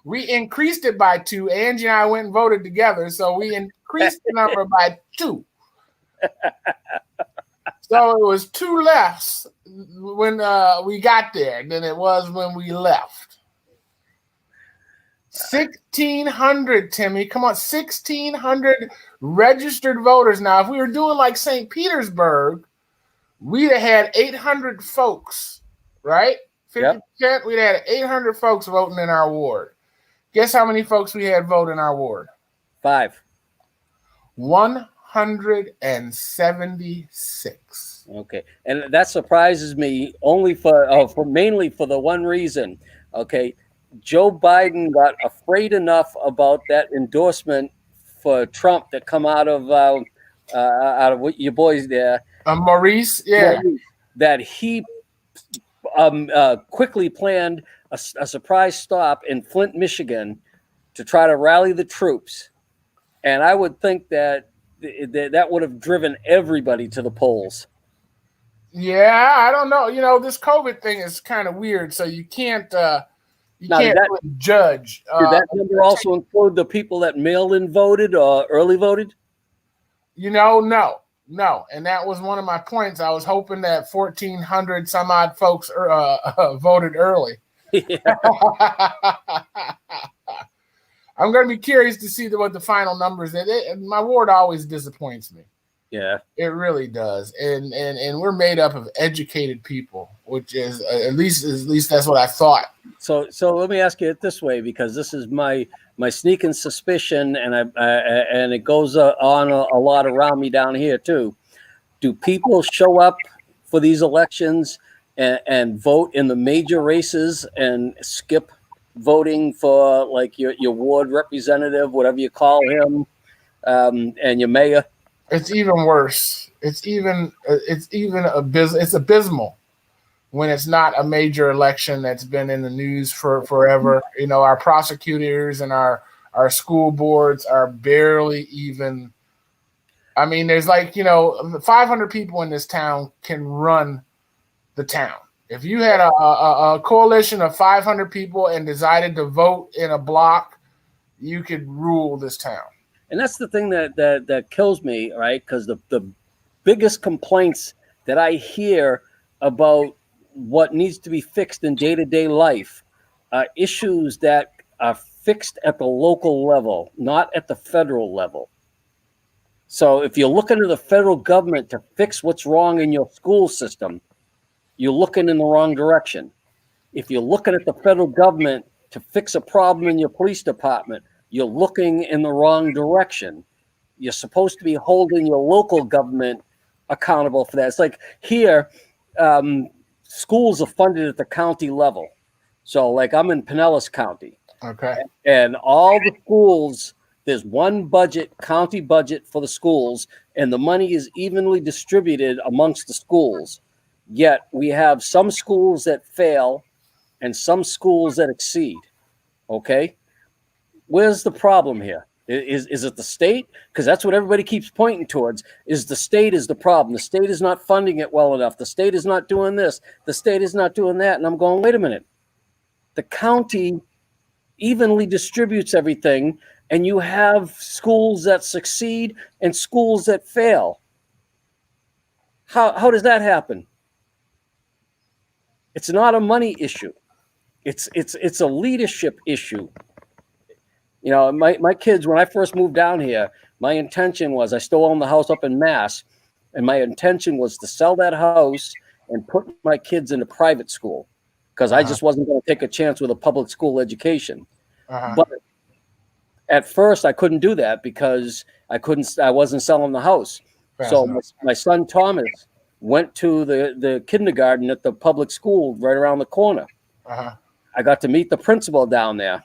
We increased it by 2. Angie and I went and voted together, so we increased the number by 2. So it was 2 less when we got there than it was when we left. 1,600, Timmy. Come on, 1,600 registered voters. Now, if we were doing like St. Petersburg, we'd have had 800 folks, right? 50%. Yep. We'd have had 800 folks voting in our ward. Guess how many folks we had vote in our ward? 5. 176. Okay, and that surprises me only mainly for the one reason. Okay, Joe Biden got afraid enough about that endorsement for Trump that come out of your boys there, Maurice, yeah, that he quickly planned a surprise stop in Flint, Michigan, to try to rally the troops, and I would think that would have driven everybody to the polls. Yeah, I don't know. This COVID thing is kind of weird, so you can't really judge. Did that number also include the people that mail-in voted or early voted? No. And that was one of my points. I was hoping that 1,400 some odd folks voted early. Yeah. I'm going to be curious to see what the final numbers are. My ward always disappoints me. Yeah, it really does. And we're made up of educated people, which is at least that's what I thought. So let me ask you it this way, because this is my sneaking suspicion, and and it goes on a lot around me down here too. Do people show up for these elections and vote in the major races and skip voting for like your ward representative, whatever you call him, and your mayor? It's even worse. It's abysmal. when it's not a major election that's been in the news for forever. You know, our prosecutors and our school boards are barely even. I mean, there's like, 500 people in this town can run the town. If you had a coalition of 500 people and decided to vote in a block, you could rule this town. And that's the thing that kills me, right? Because the biggest complaints that I hear about what needs to be fixed in day-to-day life are issues that are fixed at the local level, not at the federal level. So if you're looking to the federal government to fix what's wrong in your school system, you're looking in the wrong direction. If you're looking at the federal government to fix a problem in your police department, you're looking in the wrong direction. You're supposed to be holding your local government accountable for that. It's like here, schools are funded at the county level. So like I'm in Pinellas County. Okay. And all the schools, there's one budget, county budget for the schools, and the money is evenly distributed amongst the schools. Yet we have some schools that fail and some schools that exceed. Okay? Where's the problem here? Is it the state? Because that's what everybody keeps pointing towards, is the state is the problem. The state is not funding it well enough. The state is not doing this. The state is not doing that. And I'm going, wait a minute. The county evenly distributes everything, and you have schools that succeed and schools that fail. How does that happen? It's not a money issue. It's a leadership issue. You know, my kids, when I first moved down here, my intention was, I still own the house up in Mass, and my intention was to sell that house and put my kids into private school because I just wasn't going to take a chance with a public school education. But at first I couldn't do that because I wasn't selling the house. So my son Thomas went to the kindergarten at the public school right around the corner. I got to meet the principal down there,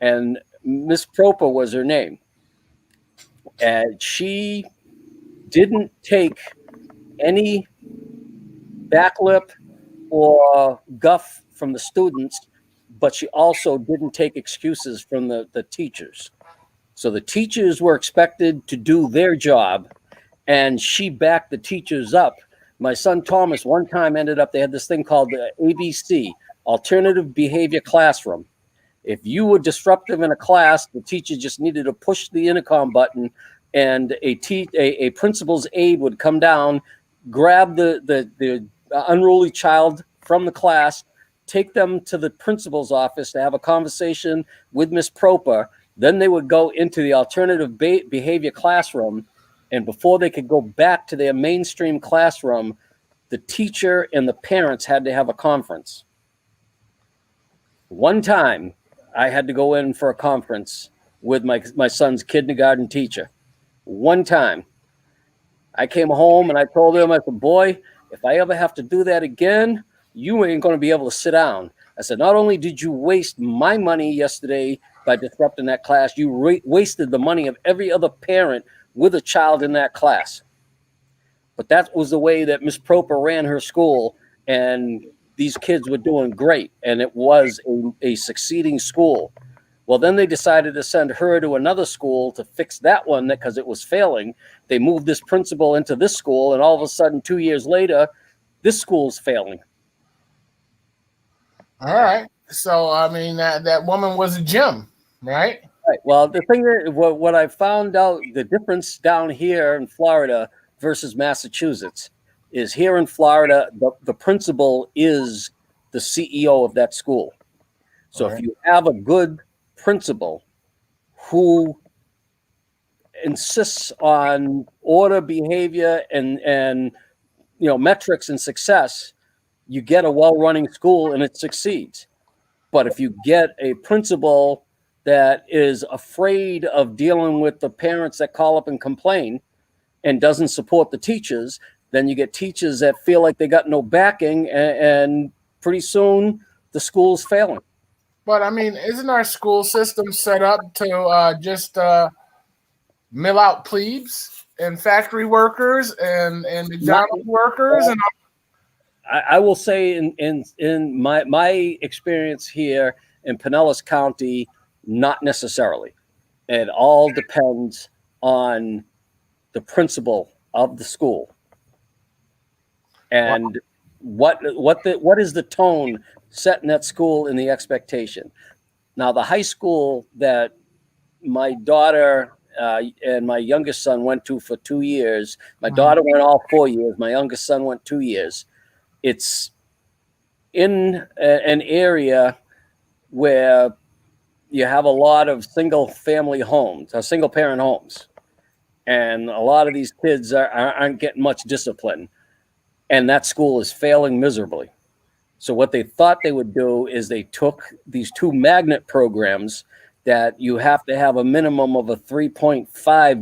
and Miss Proper was her name. And she didn't take any backlip or guff from the students, but she also didn't take excuses from the teachers. So the teachers were expected to do their job, and she backed the teachers up. My son Thomas one time they had this thing called the ABC, Alternative Behavior Classroom. If you were disruptive in a class, the teacher just needed to push the intercom button, and a principal's aide would come down, grab the unruly child from the class, take them to the principal's office to have a conversation with Miss Proper. Then they would go into the alternative behavior classroom, and before they could go back to their mainstream classroom, the teacher and the parents had to have a conference. One time, I had to go in for a conference with my son's kindergarten teacher. One time. I came home and I told him, I said, boy, if I ever have to do that again, you ain't going to be able to sit down. I said, not only did you waste my money yesterday by disrupting that class, you wasted the money of every other parent with a child in that class. But that was the way that Miss Proper ran her school, and these kids were doing great, and it was a succeeding school. Well, then they decided to send her to another school to fix that one because it was failing. They moved this principal into this school, and all of a sudden, 2 years later, this school's failing. All right. So, I mean, that woman was a gem, right? Right. Well, the thing is, what I found out, the difference down here in Florida versus Massachusetts is here in Florida, the principal is the CEO of that school. So if you have a good principal who insists on order, behavior, and metrics and success, you get a well-running school and it succeeds. But if you get a principal that is afraid of dealing with the parents that call up and complain and doesn't support the teachers, then you get teachers that feel like they got no backing, and pretty soon the school's failing. But I mean, isn't our school system set up to just mill out plebes and factory workers and McDonald's workers? And I will say in my experience here in Pinellas County, not necessarily. It all depends on the principal of the school and what is the tone set in that school and the expectation. Now, the high school that my daughter and my youngest son went to for 2 years. My daughter went all 4 years. My youngest son went 2 years. It's in an area where you have a lot of single family homes or single parent homes. And a lot of these kids aren't getting much discipline. And that school is failing miserably. So what they thought they would do is they took these 2 magnet programs that you have to have a minimum of a 3.5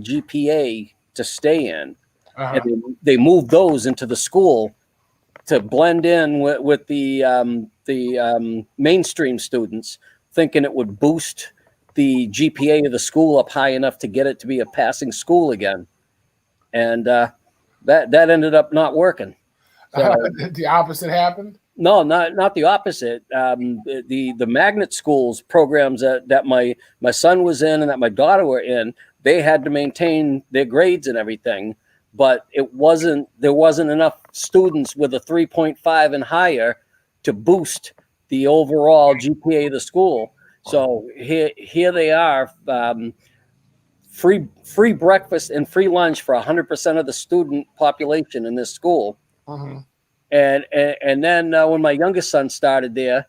GPA to stay in. And they moved those into the school to blend in with the mainstream students, thinking it would boost the GPA of the school up high enough to get it to be a passing school again. And that ended up not working. So, the opposite happened? No, not the opposite. The magnet schools programs that my son was in and that my daughter were in, they had to maintain their grades and everything, but there wasn't enough students with a 3.5 and higher to boost the overall GPA of the school. So here they are, free breakfast and free lunch for 100% of the student population in this school. And then when my youngest son started there,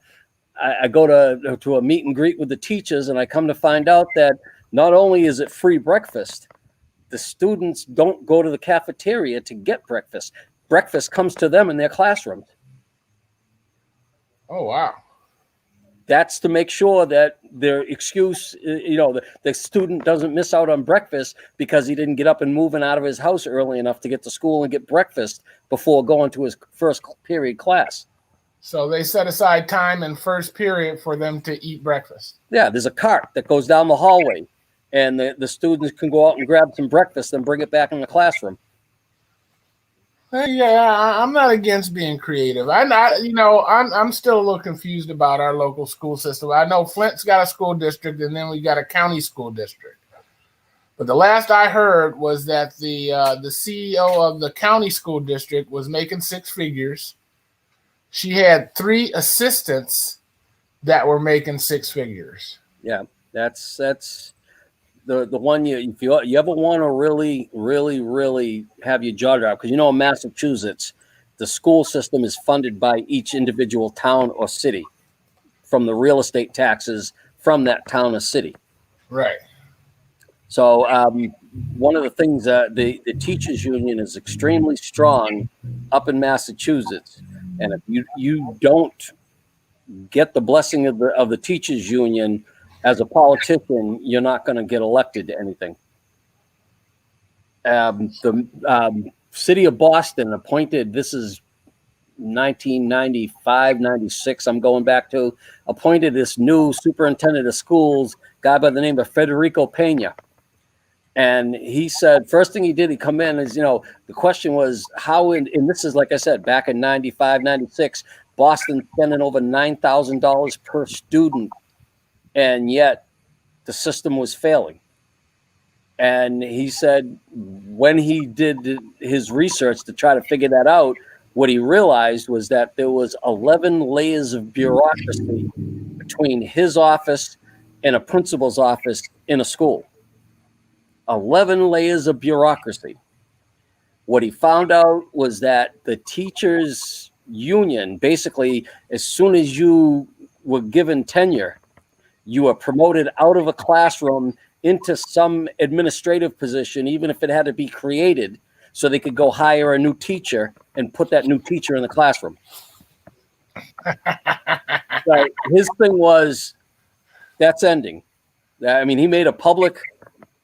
I go to a meet and greet with the teachers, and I come to find out that not only is it free breakfast, the students don't go to the cafeteria to get breakfast. Breakfast comes to them in their classrooms. Oh, wow. That's to make sure that their excuse, the student doesn't miss out on breakfast because he didn't get up and moving out of his house early enough to get to school and get breakfast before going to his first period class. So they set aside time in first period for them to eat breakfast. Yeah, there's a cart that goes down the hallway, and the students can go out and grab some breakfast and bring it back in the classroom. Yeah, I'm not against being creative. I'm still a little confused about our local school system. I know Flint's got a school district, and then we got a county school district. But the last I heard was that the CEO of the county school district was making 6 figures. She had 3 assistants that were making 6 figures. Yeah, that's the one if you ever want to really, really, really have your jaw drop, because in Massachusetts, the school system is funded by each individual town or city from the real estate taxes from that town or city. Right. So one of the things that the teachers union is extremely strong up in Massachusetts, and if you don't get the blessing of the teachers union as a politician, you're not going to get elected to anything. The city of Boston appointed, this is 1995, 96, I'm going back to, appointed this new superintendent of schools, guy by the name of Federico Pena. And he said, first thing he did, he come in is, the question was how, and this is, like I said, back in 95, 96, Boston spending over $9,000 per student. And yet the system was failing. And he said when he did his research to try to figure that out, what he realized was that there was 11 layers of bureaucracy between his office and a principal's office in a school. 11 layers of bureaucracy. What he found out was that the teachers union, basically, as soon as you were given tenure, you were promoted out of a classroom into some administrative position, even if it had to be created, so they could go hire a new teacher and put that new teacher in the classroom. So his thing was, that's ending. I mean, he made a public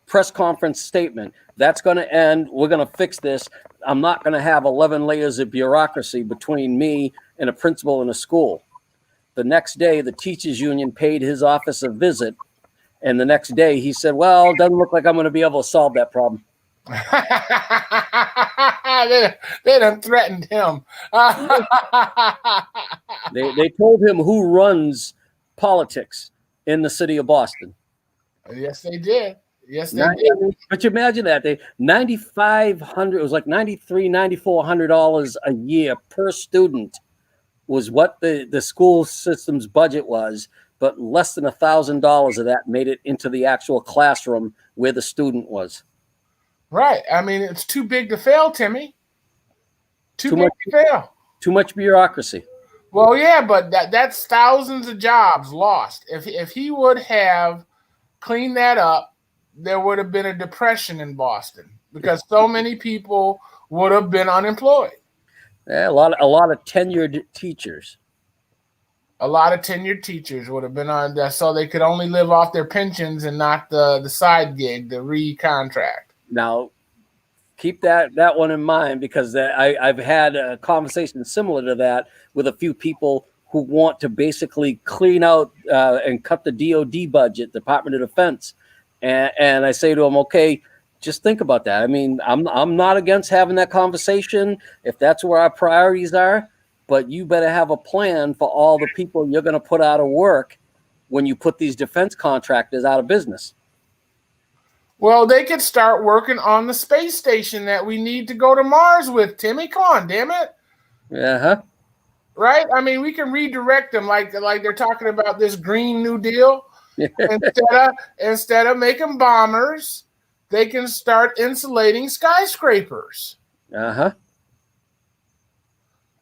press conference statement. That's going to end. We're going to fix this. I'm not going to have 11 layers of bureaucracy between me and a principal in a school. The next day, the teachers union paid his office a visit. And the next day he said, well, it doesn't look like I'm going to be able to solve that problem. they done threatened him. They told him who runs politics in the city of Boston. Yes, they did. Yes, they did. But you imagine that they $9,500. It was like $9,400 a year per student was what the school system's budget was, but less than $1,000 of that made it into the actual classroom where the student was. Right. I mean, it's too big to fail, Timmy. Too big to fail. Too much bureaucracy. Well, yeah, but that's thousands of jobs lost. If he would have cleaned that up, there would have been a depression in Boston because so many people would have been unemployed. Yeah, a lot of tenured teachers. A lot of tenured teachers would have been on that, so they could only live off their pensions and not the side gig, the re-contract. Now, keep that one in mind because I've had a conversation similar to that with a few people who want to basically clean out and cut the DoD budget, Department of Defense, and I say to them, okay, just think about that. I mean, I'm not against having that conversation if that's where our priorities are, but you better have a plan for all the people you're going to put out of work when you put these defense contractors out of business. Well, they could start working on the space station that we need to go to Mars with, Timmy. Come on, damn it. Uh-huh. Right? I mean, we can redirect them like they're talking about this Green New Deal. Instead of making bombers, they can start insulating skyscrapers. Uh-huh.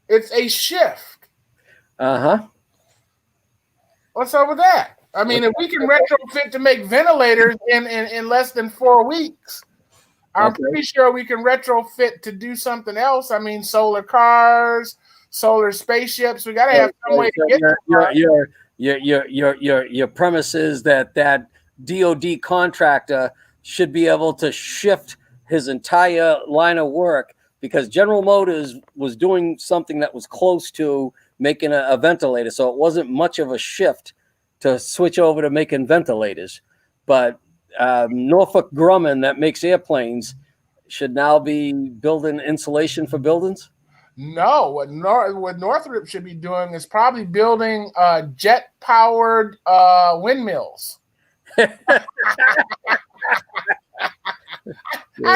It's a shift. Uh-huh. What's up with that? I mean, if we can retrofit to make ventilators in less than 4 weeks, I'm pretty sure we can retrofit to do something else. I mean, solar cars, solar spaceships. We got to have some way to get your premise is that DoD contractor should be able to shift his entire line of work because General Motors was doing something that was close to making a ventilator, so it wasn't much of a shift to switch over to making ventilators. But Northrop Grumman that makes airplanes should now be building insulation for buildings? No, what Northrop should be doing is probably building jet-powered windmills. I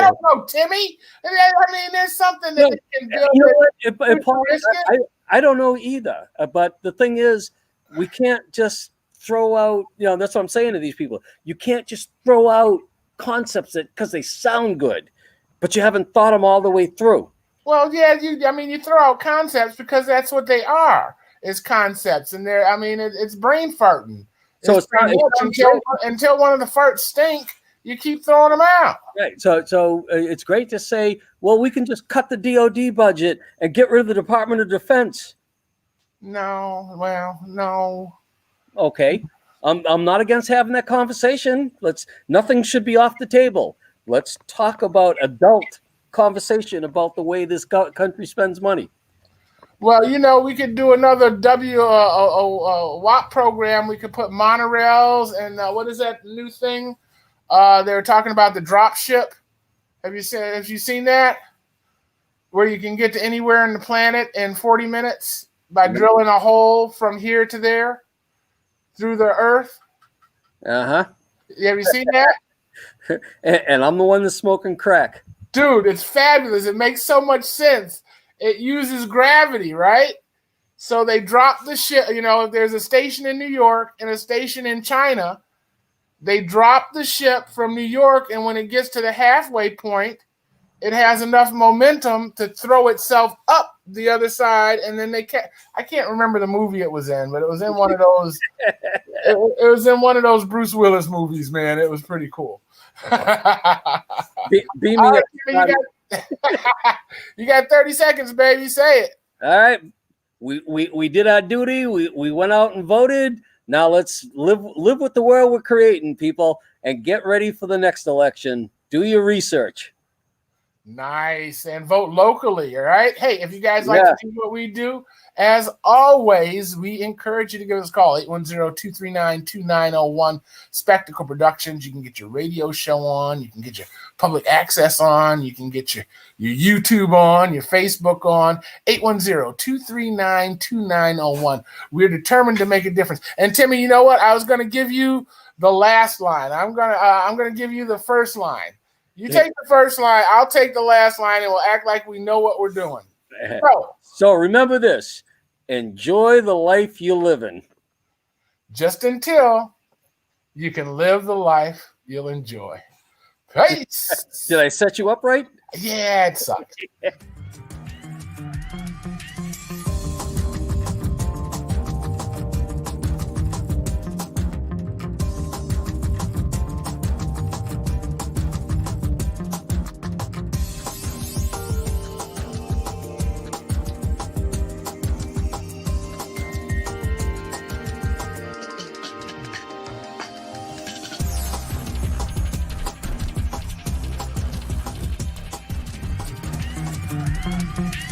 don't know, Timmy. I mean, there's something that they can build. You know what? I don't know either. But the thing is, we can't just throw out, that's what I'm saying to these people. You can't just throw out concepts because they sound good, but you haven't thought them all the way through. Well, yeah, you throw out concepts because that's what they are, is concepts. And it's brain farting. So until one of the farts stink, you keep throwing them out. Right. So it's great to say, well, we can just cut the DoD budget and get rid of the Department of Defense. No. Okay. I'm not against having that conversation. Nothing should be off the table. Let's talk about adult conversation about the way this country spends money. Well, we could do another WAP program. We could put monorails and what is that new thing? They were talking about the drop ship. Have you seen that? Where you can get to anywhere on the planet in 40 minutes by drilling a hole from here to there through the earth. Uh-huh. Have you seen that? And I'm the one that's smoking crack. Dude, it's fabulous. It makes so much sense. It uses gravity, right? So they drop the ship. If there's a station in New York and a station in China, they drop the ship from New York, and when it gets to the halfway point, it has enough momentum to throw itself up the other side, and then I can't remember the movie it was in, but it was in one of those. it was in one of those Bruce Willis movies, man. It was pretty cool. You got 30 seconds, baby. Say it. All right. We did our duty. We went out and voted. Now let's live with the world we're creating, people, and get ready for the next election. Do your research. Nice. And vote locally, all right? Hey, if you guys like Yeah. to do what we do, as always, we encourage you to give us a call, 810-239-2901, Spectacle Productions. You can get your radio show on. You can get your public access on. You can get your YouTube on, your Facebook on, 810-239-2901. We're determined to make a difference. And Timmy, you know what? I was going to give you the last line. I'm gonna give you the first line. You take the first line, I'll take the last line, and we'll act like we know what we're doing. So remember this. Enjoy the life you live in. Just until you can live the life you'll enjoy. Peace. Did I set you up right? Yeah, it sucked. Thank you.